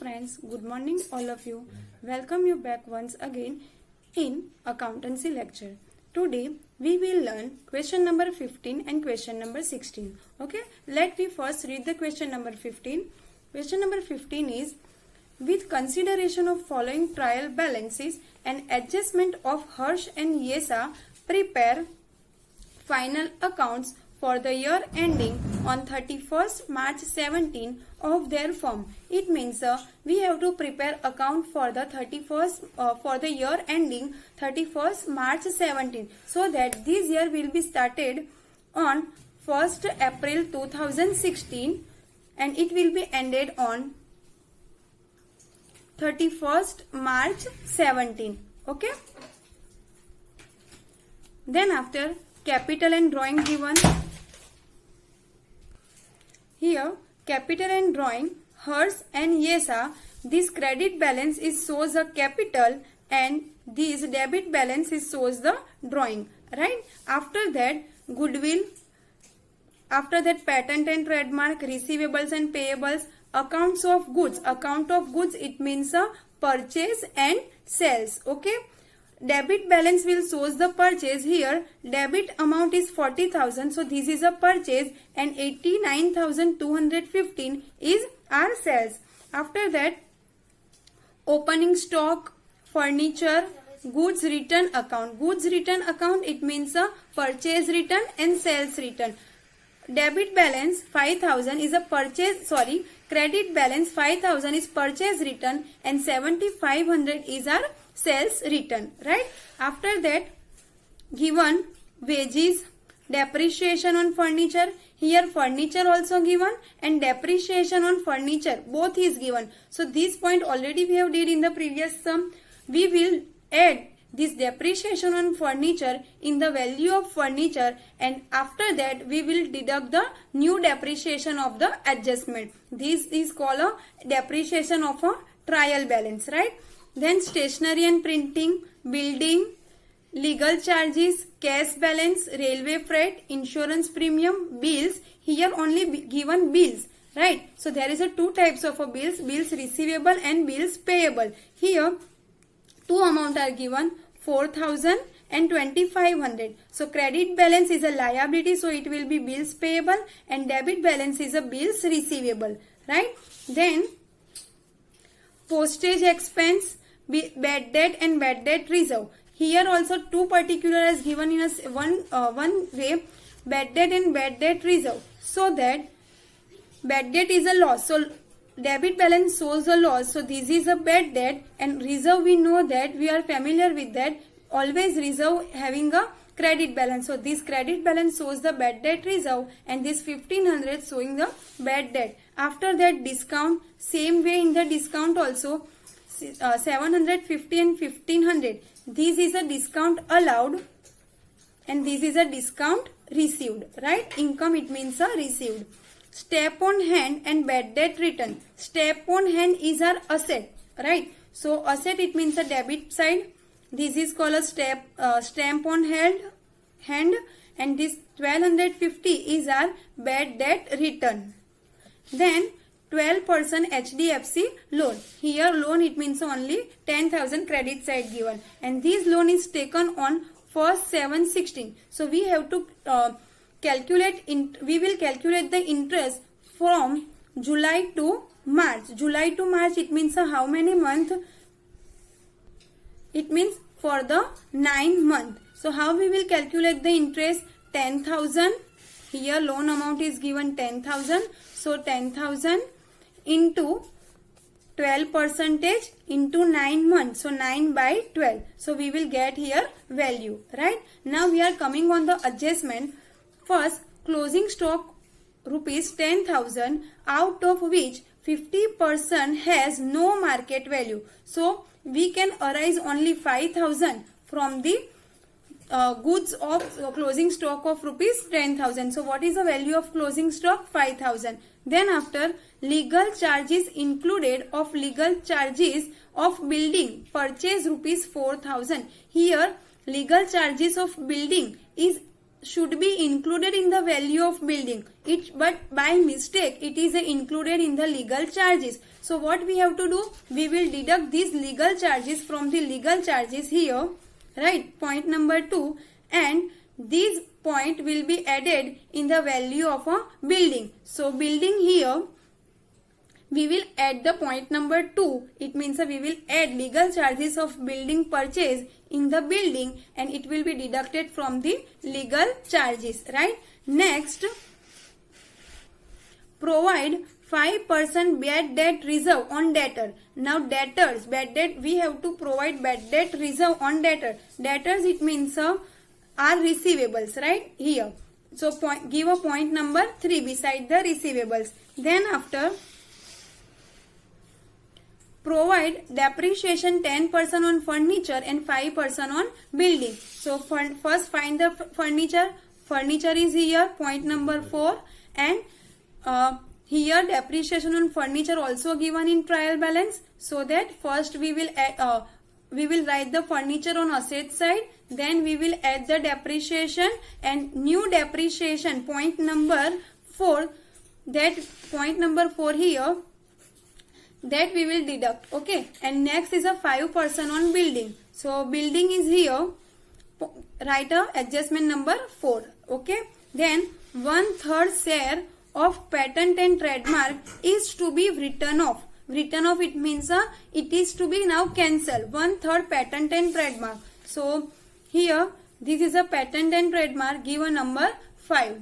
friends, good morning all of you. Welcome you back once again in accountancy lecture. Today we will learn question number 15 and question number 16. Okay, let me first read the question number 15. Question number 15 is, with consideration of following trial balances and adjustment of Harsh and Yesa, prepare final accounts for the year ending on 31st March 17 of their firm. It means we have to prepare account for the 31st for the year ending 31st March 17, so that this year will be started on 1st April 2016 and it will be ended on 31st March 17. Okay. Then after capital and drawing given. Here capital and drawing, Harsh and Yesa, this credit balance is shows the capital and this debit balance is shows the drawing, right? After that goodwill, after that patent and trademark, receivables and payables, accounts of goods. Account of goods, it means a purchase and sales. Okay. Debit balance will shows the purchase. Here debit amount is 40,000, so this is a purchase, and 89,215 is our sales. After that opening stock, furniture, goods return account. Goods return account, it means a purchase return and sales return. Debit balance 5,000 is a credit balance 5,000 is purchase return and 7,500 is our sales return, right? After that given wages, depreciation on furniture. Here furniture also given and depreciation on furniture both is given. So this point already we have did in the previous sum. We will add this depreciation on furniture in the value of furniture, and after that we will deduct the new depreciation of the adjustment. This is called a depreciation of a trial balance, right? Then stationery and printing, building, legal charges, cash balance, railway freight, insurance premium, bills. Here only given bills, right? So there is a two types of a bills receivable and bills payable. Here two amount are given, 4,000 and 2,500. So credit balance is a liability, so it will be bills payable, and debit balance is a bills receivable, right? Then postage expense, bad debt and bad debt reserve. Here also two particular is given in a one way, bad debt and bad debt reserve, so that bad debt is a loss, so debit balance shows a loss, so this is a bad debt, and reserve we know that we are familiar with that, always reserve having a credit balance, so this credit balance shows the bad debt reserve, and this 1,500 showing the bad debt. After that discount, same way in the discount also 750 and 1,500, this is a discount allowed and this is a discount received, right? Income, it means a received. Step on hand and bad debt return. Step on hand is our asset, right? So asset, it means a debit side. This is called a stamp on hand, and this 1,250 is our bad debt return. Then 12% HDFC loan. Here loan, it means only 10,000 credit side given, and this loan is taken on 1st 7/16. So we have to we will calculate the interest from July to March. July to March, it means how many months? It means for the 9 months. So how we will calculate the interest? 10,000. Here loan amount is given 10,000. So 10,000 into 12% into 9 months. So 9 by 12. So we will get here value, right? Now we are coming on the adjustment. First, closing stock rupees 10,000, out of which 50% has no market value. So we can arise only 5,000 from the goods of closing stock of rupees 10,000. So what is the value of closing stock? 5,000. Then after legal charges included of legal charges of building, purchase rupees 4,000. Here legal charges of building is should be included in the value of building. But by mistake it is included in the legal charges. So what we have to do? We will deduct these legal charges from the legal charges here, right? Point number 2, and these point will be added in the value of a building. So building here, we will add the point number 2. It means we will add legal charges of building purchase in the building and it will be deducted from the legal charges, right? Next, provide 5% bad debt reserve on debtor. Now debtors, bad debt, we have to provide bad debt reserve on debtor. Debtors, it means are receivables, right? Here. So give a point number 3 beside the receivables. Then after, provide depreciation 10% on furniture and 5% on building. So first find the furniture. Furniture is here, point number 4, and here depreciation on furniture also given in trial balance. So that first we will write the furniture on asset side, then we will add the depreciation and new depreciation, point number 4. That point number 4 here, that we will deduct, okay? And next is a 5% on building. So building is here, write a adjustment number 4, okay? Then 1/3 share of patent and trademark is to be written off. Written off, it means it is to be now cancelled. 1/3 patent and trademark. So here this is a patent and trademark, give a number 5.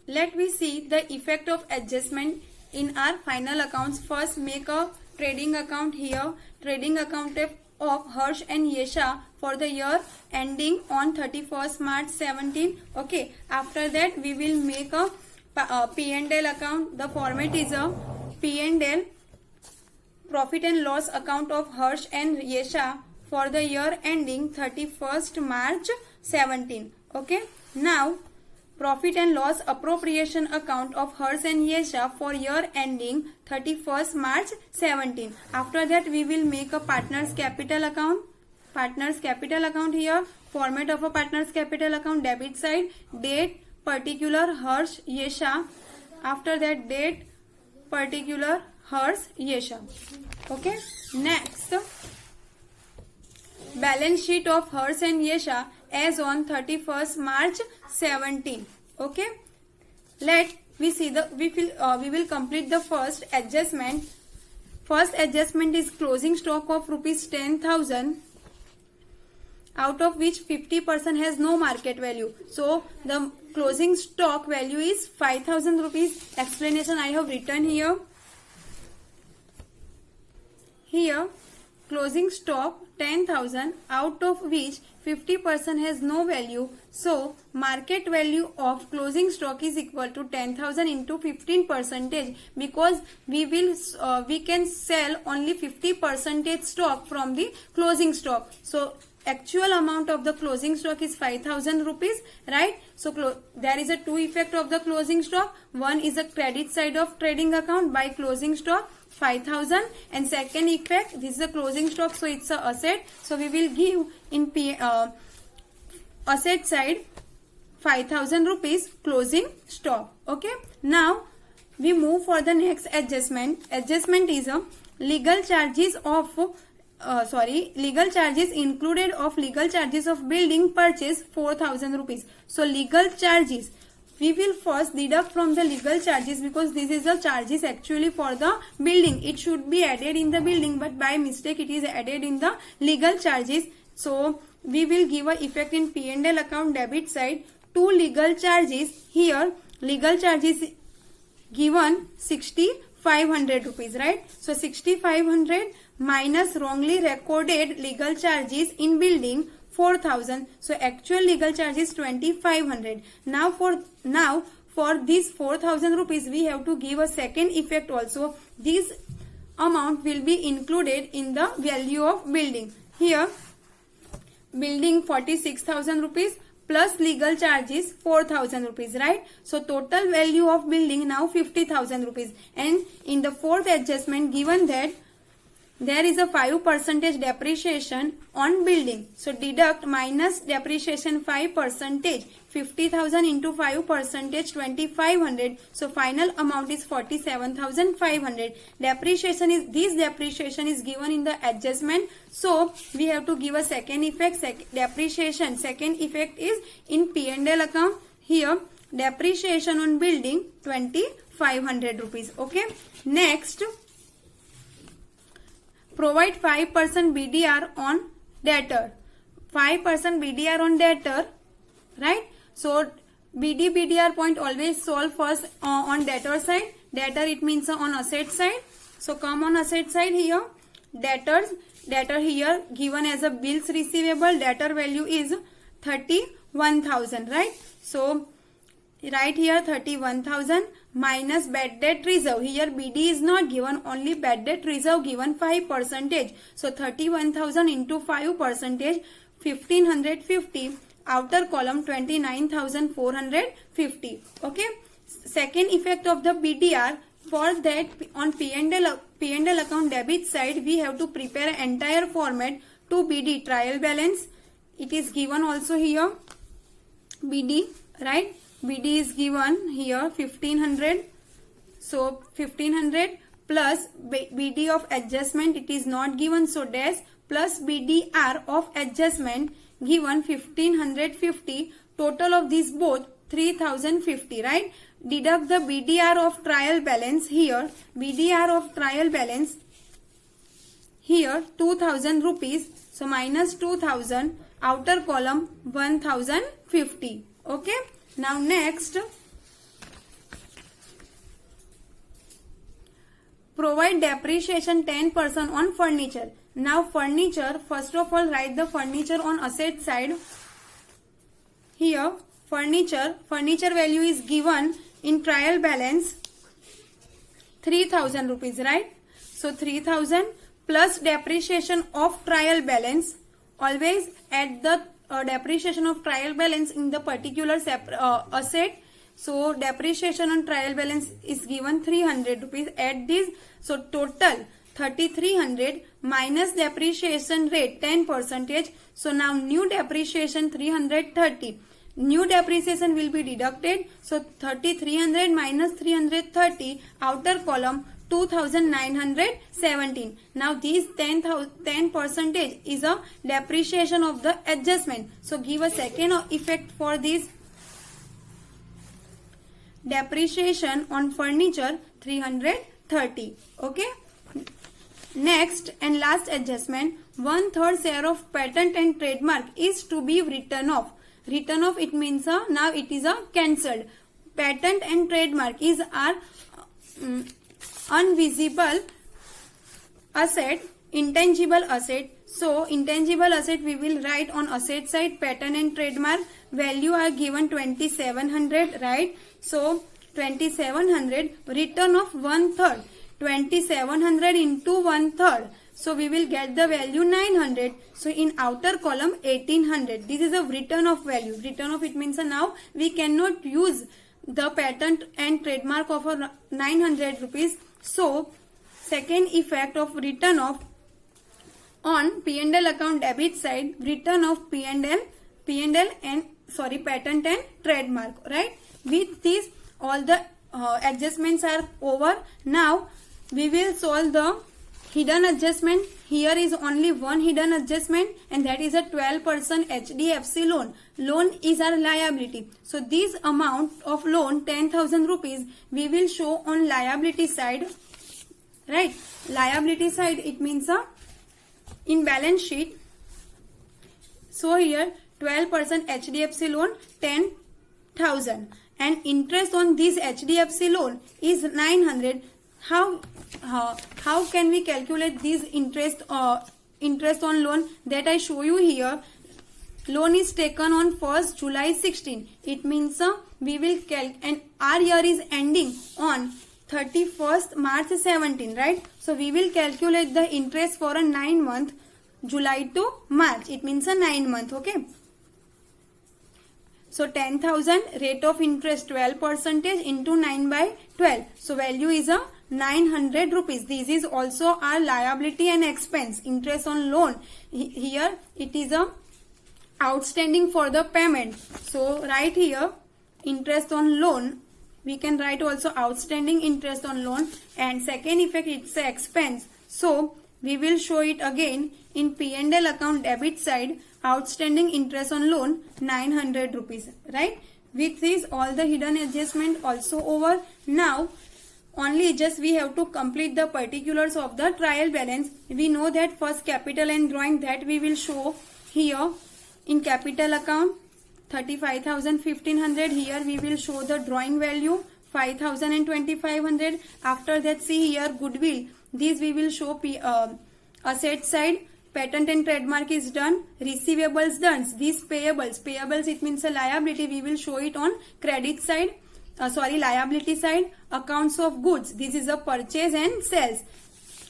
Let me see the effect of adjustment in our final accounts. First make a trading account here. Trading account of Harsh and Yesha for the year ending on 31st March 17. Okay. After that we will make a P&L account. The format is a P&L, profit and loss account of Harsh and Yesha for the year ending 31st March 17. Okay. Now profit and loss appropriation account of Harsh and Yesha for year ending 31st March 17. After that we will make a partners capital account. Partners capital account here. Format of a partners capital account, debit side, date particular Harsh Yesha. After that date particular Harsh Yesha. Okay. Next, balance sheet of Harsh and Yesha as on 31st March 17. Okay. Let we see the we will complete the first adjustment. First adjustment is closing stock of rupees 10,000, out of which 50% has no market value. So the closing stock value is 5,000 rupees. Explanation I have written here. Here closing stock 10,000, out of which 50% has no value. So market value of closing stock is equal to 10,000 into 15%, because we can sell only 50% stock from the closing stock. So actual amount of the closing stock is 5,000 rupees, right? So there is a two effect of the closing stock. One is a credit side of trading account by closing stock 5,000, and second effect, this is a closing stock, so it's a asset. So we will give in asset side 5,000 rupees closing stock. Okay. Now we move for the next adjustment. Adjustment is a legal charges of legal charges included of legal charges of building purchase 4,000 rupees. So legal charges we will first deduct from the legal charges, because this is the charges actually for the building. It should be added in the building, but by mistake it is added in the legal charges. So we will give a effect in P&L account debit side. Two legal charges here. Legal charges given 6,500 rupees, right? So 6,500 minus wrongly recorded legal charges in building 4,000. So actual legal charges 2,500. Now for this 4,000 rupees we have to give a second effect also. This amount will be included in the value of building. Here building 46,000 rupees plus legal charges 4,000 rupees, right? So total value of building now 50,000 rupees. And in the fourth adjustment, given that there is a 5% depreciation on building. So deduct minus depreciation 5%, 50,000 into 5%, 2,500. So final amount is 47,500. This depreciation is given in the adjustment. So we have to give a second effect. Depreciation. Second effect is in P&L account. Here depreciation on building 2,500 rupees. Okay. Next, provide 5% BDR on debtor. 5% BDR on debtor, right? So BDR point always solve first on debtor side. Debtor it means on asset side. So come on asset side here. Debtor here given as a bills receivable. Debtor value is 31,000, right? So right here 31,000 minus bad debt reserve. Here BD is not given, only bad debt reserve given 5%. So 31,000 into 5%, 1,550. Outer column 29,450. Okay. Second effect of the BDR, for that on P&L account debit side we have to prepare entire format to BD trial balance. It is given also here BD, right? BD is given here 1,500. So 1,500 plus BD of adjustment it is not given, so dash plus BDR of adjustment given 1,550. Total of these both 3,050, right? Deduct the BDR of trial balance here. BDR of trial balance here 2,000 rupees. So minus 2,000. Outer column 1,050. Okay. Now next, provide depreciation 10% on furniture. Now furniture, first of all write the furniture on asset side. Here furniture value is given in trial balance 3,000 rupees, right? So 3,000 plus depreciation of trial balance. Always add the depreciation of trial balance in the particular asset. So depreciation on trial balance is given 300 rupees. Add this. So total 3,300 minus depreciation rate 10%. So now new depreciation 330. New depreciation will be deducted. So 3,300 minus 330. Outer column 2,917. Now these 10% is a depreciation of the adjustment. So give a second effect for this. Depreciation on furniture 330. Okay. Next and last adjustment, 1/3 share of patent and trademark is to be written off. Written off it means now it is a cancelled. Patent and trademark is our unvisible asset, intangible asset. So intangible asset we will write on asset side. Patent and trademark value are given 2,700, right? So 2,700 written off 1/3. 2,700 into 1/3. So we will get the value 900. So in outer column 1,800. This is a written off value. Written off it means now we cannot use the patent and trademark of 900 rupees. So second effect of written off on P&L account debit side, written off P&L and patent and trademark, right? With this all the adjustments are over. Now we will solve the hidden adjustment. Here is only one hidden adjustment, and that is a 12% HDFC loan. Loan is our liability. So this amount of loan 10,000 rupees we will show on liability side, right? Liability side it means in balance sheet. So here 12% HDFC loan 10,000 and interest on this HDFC loan is 900. How can we calculate this interest on loan? That I show you here. Loan is taken on 1st July 16. It means we will and our year is ending on 31st March 17, right? So we will calculate the interest for a 9-month, July to March. It means a 9-month, okay? So 10,000 rate of interest 12% into 9/12. So value is a 900 rupees. This is also our liability and expense. Interest on loan. Here it is a outstanding for the payment. So write here interest on loan. We can write also outstanding interest on loan, and second effect it's a expense. So we will show it again in P&L account debit side, outstanding interest on loan 900 rupees, right? With this all the hidden adjustment also over. Now only just we have to complete the particulars of the trial balance. We know that first capital and drawing, that we will show here in capital account 35,000 1500. Here we will show the drawing value 5,000 and 2,500. After that see here goodwill. These we will show asset side. Patent and trademark is done. Receivables done. These payables it means a liability. We will show it on credit side. Liability side. Accounts of goods. This is a purchase and sales.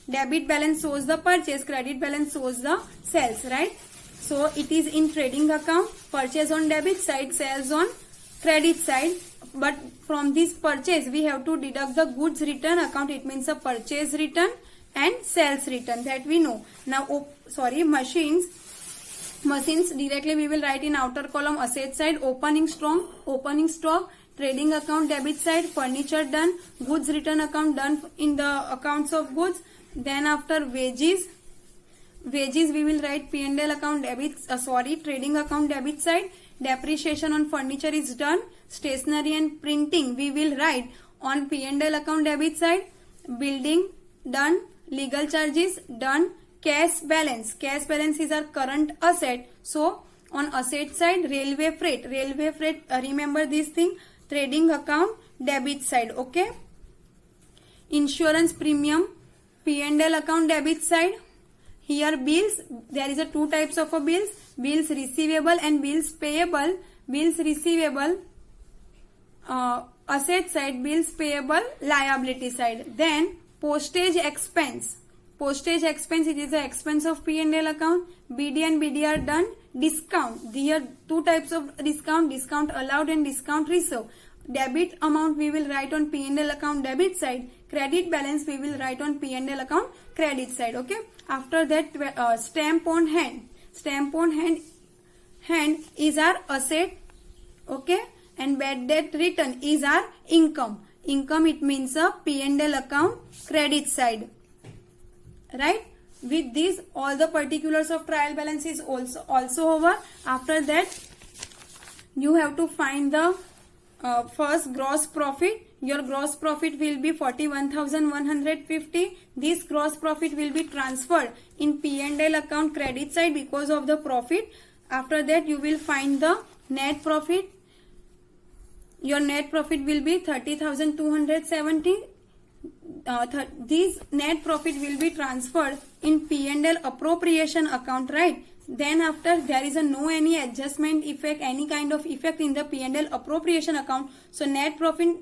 Debit balance shows the purchase. Credit balance shows the sales, right? So it is in trading account. Purchase on debit side, sales on credit side. But from this purchase we have to deduct the goods return account. It means a purchase return and sales return, that we know. Now machines directly we will write in outer column asset side. Opening stock, trading account debit side, furniture done, goods return account done in the accounts of goods. Then after wages we will write P&L account trading account debit side. Depreciation on furniture is done. Stationery and printing we will write on P&L account debit side. Building done. Legal charges done. Cash balance is our current asset. So on asset side railway freight remember this thing, trading account debit side, okay. Insurance premium P&L account debit side. Here bills, there is a two types of bills receivable and bills payable. Bills receivable asset side, bills payable liability side. Then postage expense it is the expense of P&L account. BD and BDR done. Discount, there are two types of discount allowed and discount reserved. Debit amount we will write on P&L account debit side. Credit balance we will write on P&L account credit side, okay. After that stamp on hand is our asset, okay, and bad debt return is our income it means a P&L account credit side, right? With this all the particulars of trial balance is also over. After that you have to find the first gross profit. Your gross profit will be 41,150. This gross profit will be transferred in P&L account credit side because of the profit. After that you will find the net profit. Your net profit will be 30,270. This net profit will be transferred in P&L appropriation account, right? Then after there is no any adjustment effect, any kind of effect in the P&L appropriation account. So net profit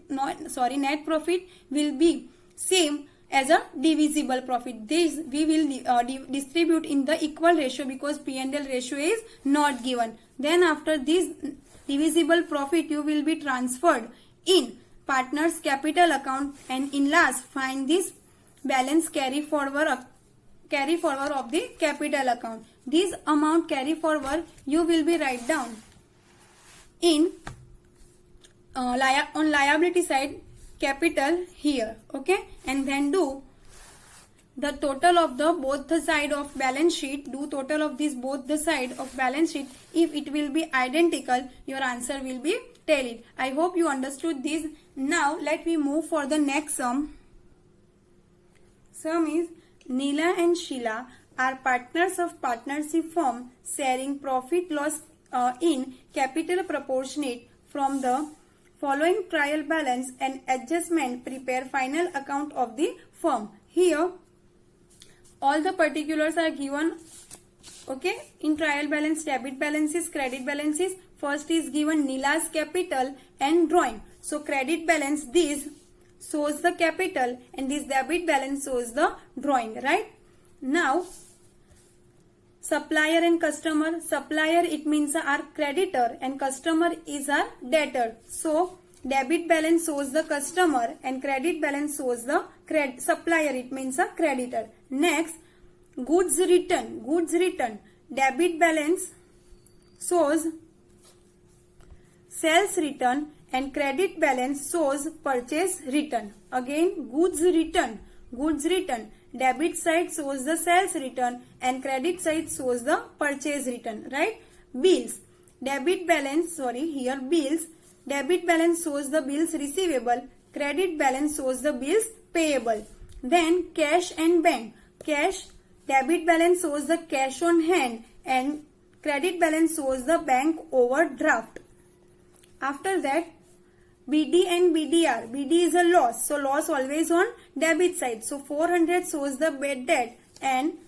will be same as a divisible profit. This we will distribute in the equal ratio because P&L ratio is not given. Then after this divisible profit you will be transferred in partners capital account, and in last find this balance carry forward of the capital account. This amount carry forward you will be write down in on liability side capital here, okay, and then do the total of the both the side of balance sheet. Do total of this both the side of balance sheet. If it will be identical, your answer will be tallied. I hope you understood this. Now let me move for the next sum. Sum is Neela and Sheila are partners of partnership firm sharing profit loss in capital proportionate from the following trial balance and adjustment. Prepare final account of the firm. Here all the particulars are given, okay, in trial balance, debit balances, credit balances. First is given Neela's capital and drawing. So credit balance this shows the capital and this debit balance shows the drawing, right? Now supplier and customer. Supplier it means our creditor and customer is our debtor. So debit balance shows the customer and credit balance shows the supplier, it means a creditor. Next, goods return, debit balance shows sales return and credit balance shows purchase return. Again, goods return, debit side shows the sales return and credit side shows the purchase return, right? Bills, debit balance shows the bills receivable, credit balance shows the bills payable. Then cash and bank, debit balance shows the cash on hand and credit balance shows the bank overdraft. After that, BD and BDR. BD is a loss, so loss always on debit side. So 400 shows the bad debt and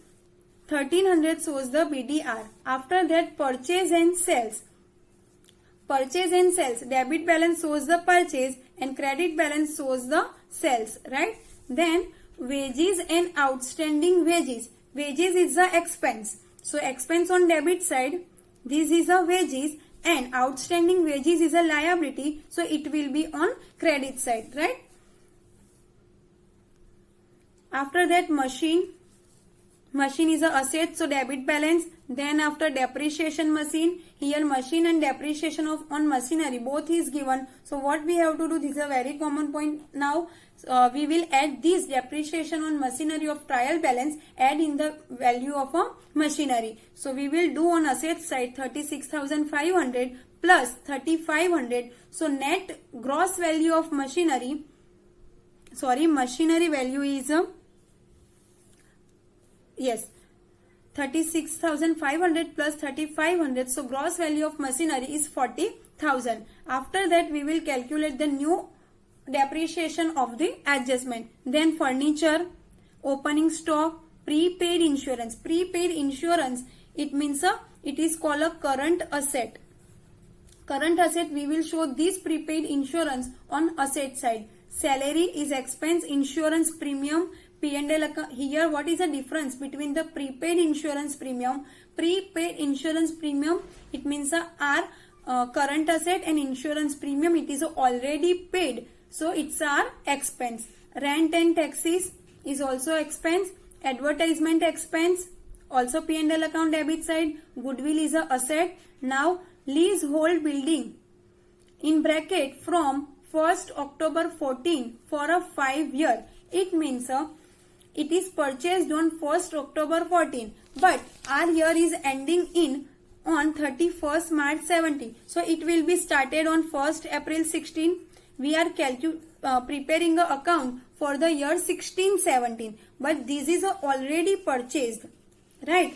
1300 shows the BDR. After that, purchase and sales, debit balance shows the purchase and credit balance shows the sales, right? Then wages and outstanding wages. Wages is the expense. So expense on debit side, this is a wages, and outstanding wages is a liability, so it will be on credit side, right? After that, machine is a asset, so debit balance. Then after depreciation, machine, here machine and depreciation on machinery both is given. So what we have to do, this is a very common point. Now we will add this depreciation on machinery of trial balance, add in the value of a machinery. So we will do on asset side 36,500 plus 3,500. So net gross value of machinery value is 36,500 plus 3,500. So gross value of machinery is 40,000. After that, we will calculate the new depreciation of the adjustment. Then furniture, opening stock, prepaid insurance. Prepaid insurance, it means it is called a current asset. Current asset, we will show this prepaid insurance on asset side. Salary is expense, insurance premium, P&L account. Here, what is the difference between the prepaid insurance premium? Prepaid insurance premium, it means our current asset, and insurance premium, it is already paid. So it's our expense. Rent and taxes is also expense. Advertisement expense, also P&L account debit side. Goodwill is a asset. Now leasehold building, in bracket from 1st October 14 for a 5 year. It means it is purchased on 1st October 14, but our year is ending on 31st March 17. So it will be started on 1st April 16. We are preparing an account for the year 16-17, but this is already purchased, right?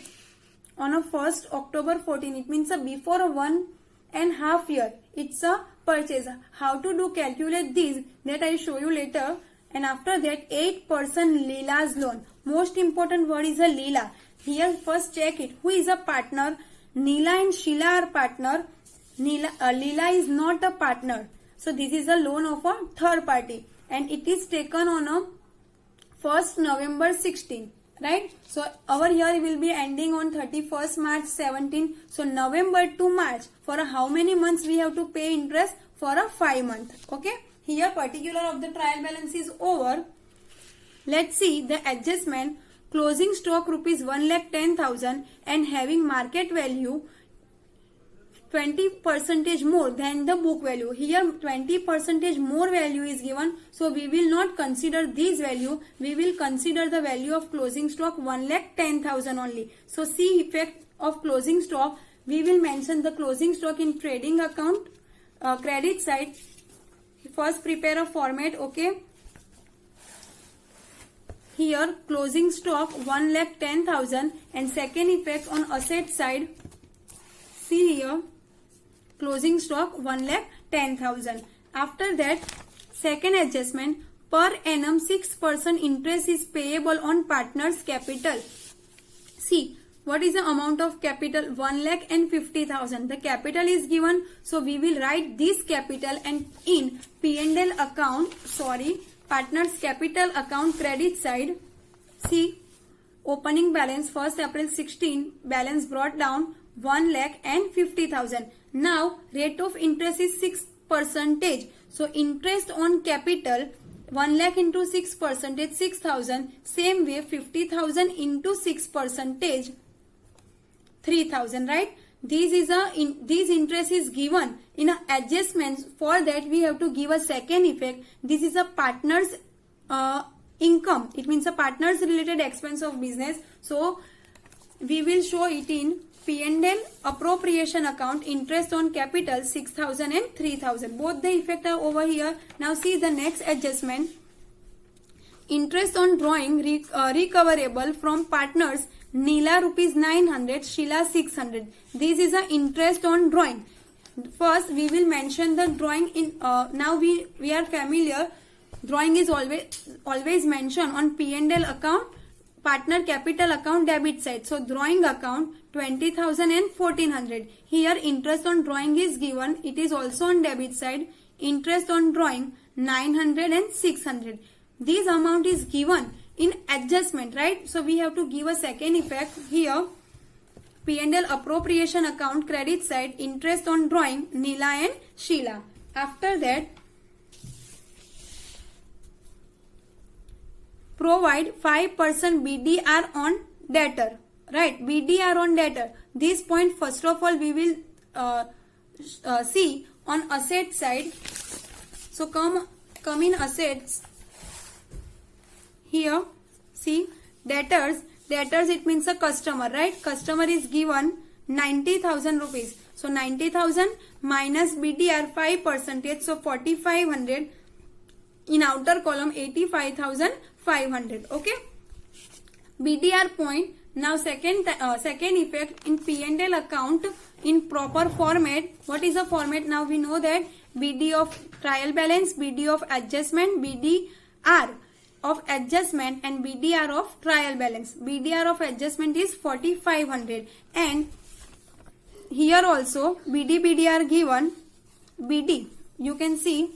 On a 1st October 14, it means before a 1.5 year, it's a purchase. How to calculate this, that I show you later. And after that, 8% Leela's loan. Most important word is a Leela. Here first check it. Who is a partner? Neela and Sheila are partner. Leela is not a partner. So this is a loan of a third party. And it is taken on a 1st November 16. Right? So our year will be ending on 31st March 17. So November to March. For how many months we have to pay interest? For a 5 months. Okay? Here particular of the trial balance is over. Let's see the adjustment. Closing stock rupees 1,10,000 and having market value 20% more than the book value. Here 20% more value is given. So we will not consider this value. We will consider the value of closing stock 1,10,000 only. So see effect of closing stock. We will mention the closing stock in trading account credit side. First prepare a format, okay. Here closing stock 1,10,000 and second effect on asset side. See here closing stock 1,10,000. After that, second adjustment, per annum 6% interest is payable on partner's capital. See, what is the amount of capital? 1,50,000. The capital is given, so we will write this capital and in P&L account, partner's capital account credit side. See, opening balance 1st April 16, balance brought down 1,50,000. Now rate of interest is 6%. So interest on capital 1 lakh into 6%, 6,000. Same way, 50,000 into 6%, 3,000, right? These interest is given in a adjustments. For that, we have to give a second effect. This is a partner's income. It means a partner's related expense of business. So, we will show it in P&L appropriation account, interest on capital 6,000 and 3,000. Both the effect are over here. Now see the next adjustment. Interest on drawing recoverable from partners, Neela rupees 900, Sheila 600. This is a interest on drawing. First we will mention the drawing in, now we are familiar. Drawing is always mentioned on P&L account, partner capital account debit side. So drawing account 20,000 and 1,400. Here interest on drawing is given. It is also on debit side. Interest on drawing 900 and 600. This amount is given in adjustment, right? So we have to give a second effect here. P&L appropriation account credit side, interest on drawing Neela and Sheila. After that, provide 5% BDR on debtor, right? BDR on debtor. This point first of all we will see on asset side. So come in assets. Here see debtors. Debtors, it means a customer, right? Customer is given 90,000 rupees. So 90,000 minus BDR 5%, so 4,500. In outer column 85,500. Okay. BDR point. Now second effect in P&L account in proper format. What is the format? Now we know that BD of trial balance, BD of adjustment, BDR of adjustment and BDR of trial balance. BDR of adjustment is 4,500 and here also BDR given. BD you can see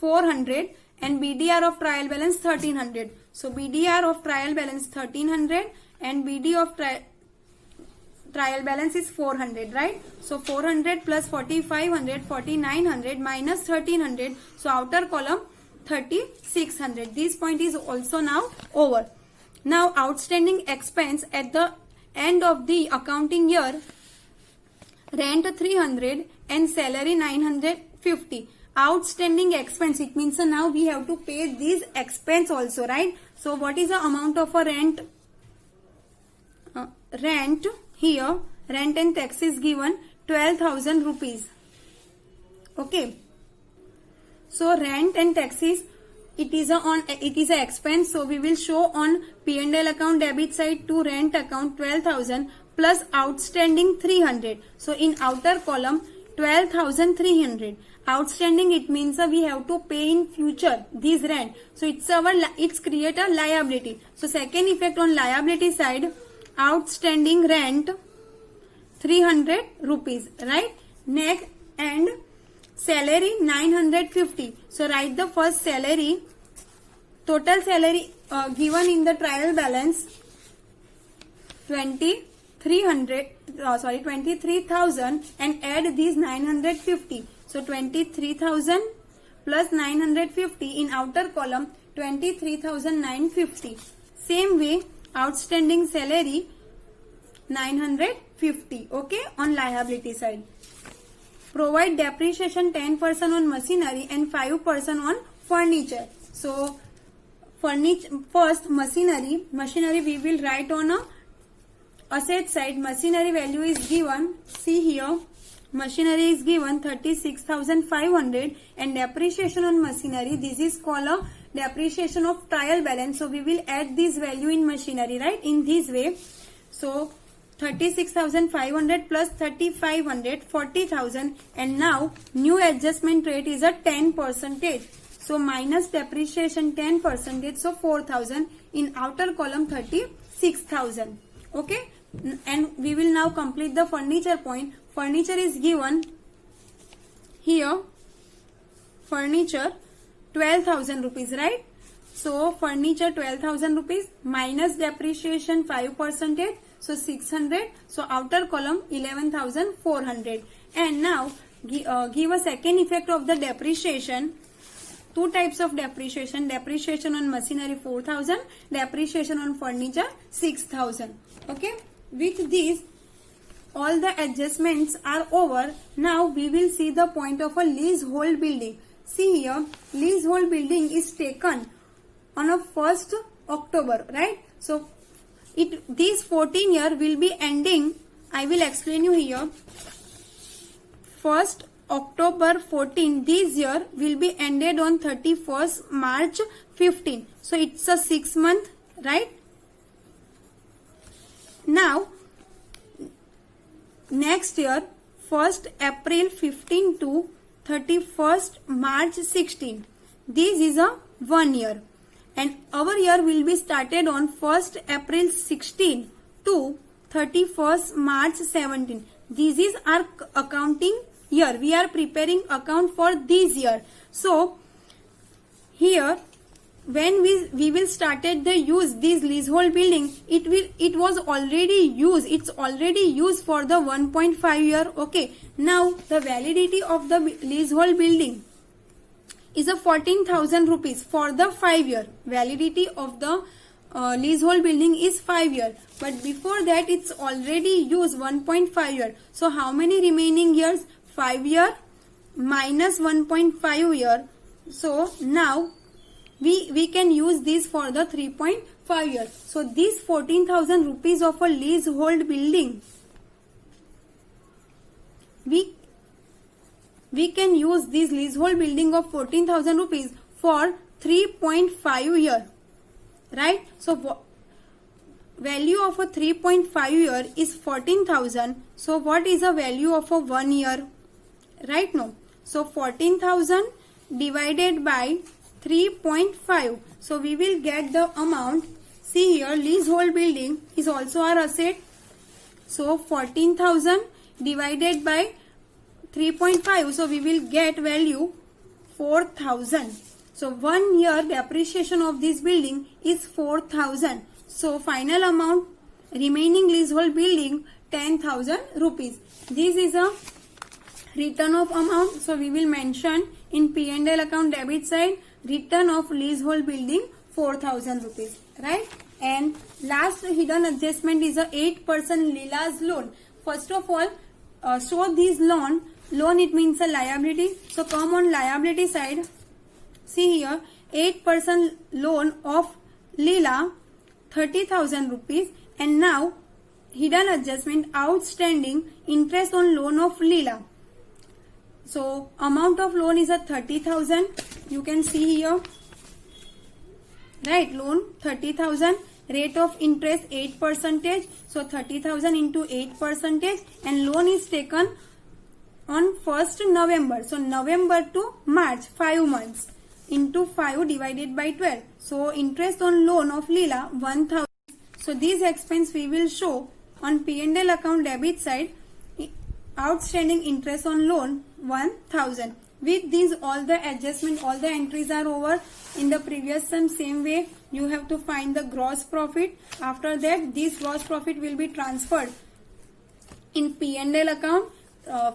400 and BDR of trial balance 1,300. So BDR of trial balance 1,300 and BD of trial balance is 400, right? So 400 plus 4,500, 4,900 minus 1,300. So outer column 3,600. This point is also now over. Now outstanding expense at the end of the accounting year, rent 300 and salary 950. Outstanding expense, it means now we have to pay this expense also, right? So what is the amount of a rent? Rent here, rent and tax is given 12,000 rupees. Okay. So rent and taxes, it is a expense. So we will show on P&L account debit side to rent account 12,000 plus outstanding 300. So in outer column 12,300. Outstanding, it means we have to pay in future this rent. So it's create a liability. So second effect on liability side, outstanding rent 300 rupees, right? Next, and salary 950. So write the first salary. Total salary given in the trial balance 23,000 and add these 950. So 23,000 plus 950 in outer column 23,950. Same way outstanding salary 950. Okay, on liability side. Provide depreciation 10% on machinery and 5% on furniture. So first machinery we will write on a asset side. Machinery value is given. See here. Machinery is given 36,500 and depreciation on machinery. This is called a depreciation of trial balance. So we will add this value in machinery, right? In this way. So 36,500 plus 3,500, 40,000, and now new adjustment rate is a 10%. So minus depreciation 10%, so 4,000. In outer column 36,000. Okay, and we will now complete the furniture point. Furniture is given here. Furniture 12,000 rupees, right? So furniture 12,000 rupees minus depreciation 5%, so 600. So outer column 11,400. And now give a second effect of the depreciation. two types of depreciation. Depreciation on machinery 4,000, depreciation on furniture 6,000. Okay, with these all the adjustments are over. Now we will see the point of a leasehold building. See here, leasehold building is taken on a 1st October, right? So this 14 year will be ending. I will explain you here. 1st October 14 this year will be ended on 31st March 15. So it's a 6 month, right? Now next year 1st April 15 to 31st March 16. This is a 1 year. And our year will be started on 1st April 16 to 31st March 17. This is our accounting year. We are preparing account for this year. So here when we will started the use this leasehold building, it was already used. It's already used for the 1.5 year. Okay. Now the validity of the leasehold building is a 14,000 rupees for the 5 year. Validity of the leasehold building is 5 year. But before that it's already used 1.5 year. So how many remaining years? 5 year minus 1.5 year. So now we can use this for the 3.5 years. So this 14,000 rupees of a leasehold building, we can use this leasehold building of 14,000 rupees for 3.5 year, right? So value of a 3.5 year is 14,000. So what is the value of a 1 year? Right now, so 14,000 divided by 3.5. So we will get the amount. See here, leasehold building is also our asset. So 14,000 divided by 3.5. So we will get value 4,000. So 1 year depreciation of this building is 4,000. So final amount remaining leasehold building 10,000 rupees. This is a return of amount. So we will mention in P&L account debit side return of leasehold building 4,000 rupees, right? And last hidden adjustment is a 8% Leela's loan. First of all, show this loan it means a liability. So come on liability side. See here, 8% loan of Leela 30,000 rupees. And now hidden adjustment outstanding interest on loan of Leela. So amount of loan is a 30,000. You can see here, right? Loan 30,000. Rate of interest 8%. So 30,000 into 8%. And loan is taken on 1st November. So November to March, 5 months into 5 divided by 12. So interest on loan of Leela 1,000. So this expense we will show on P&L account debit side. Outstanding interest on loan 1,000. With these all the adjustment, all the entries are over. In the previous same way you have to find the gross profit. After that this gross profit will be transferred in P&L account.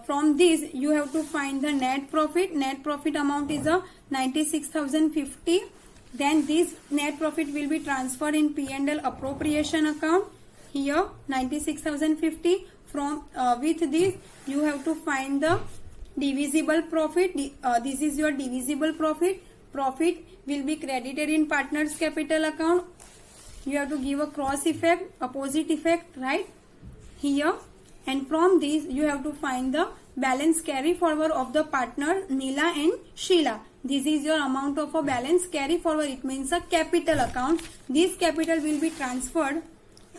From this you have to find the net profit. Net profit amount is a 96,050. Then this net profit will be transferred in P&L appropriation account. Here 96,050. From with this you have to find the divisible profit. This is your divisible profit. Profit will be credited in partners capital account. You have to give a cross effect, opposite effect, right here. And from this you have to find the balance carry forward of the partner Neela and Sheila. This is your amount of a balance carry forward. It means a capital account. This capital will be transferred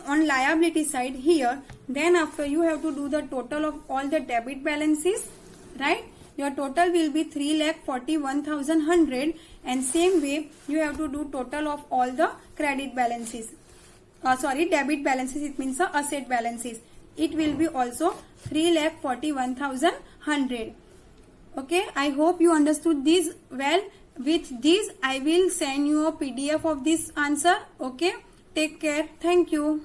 on liability side here. Then after you have to do the total of all the debit balances, right? Your total will be 3,41,100. And same way you have to do total of all the credit balances. Debit balances. It means the asset balances. It will be also 3,41,100. Okay, I hope you understood this well. With this I will send you a PDF of this answer. Okay, take care. Thank you.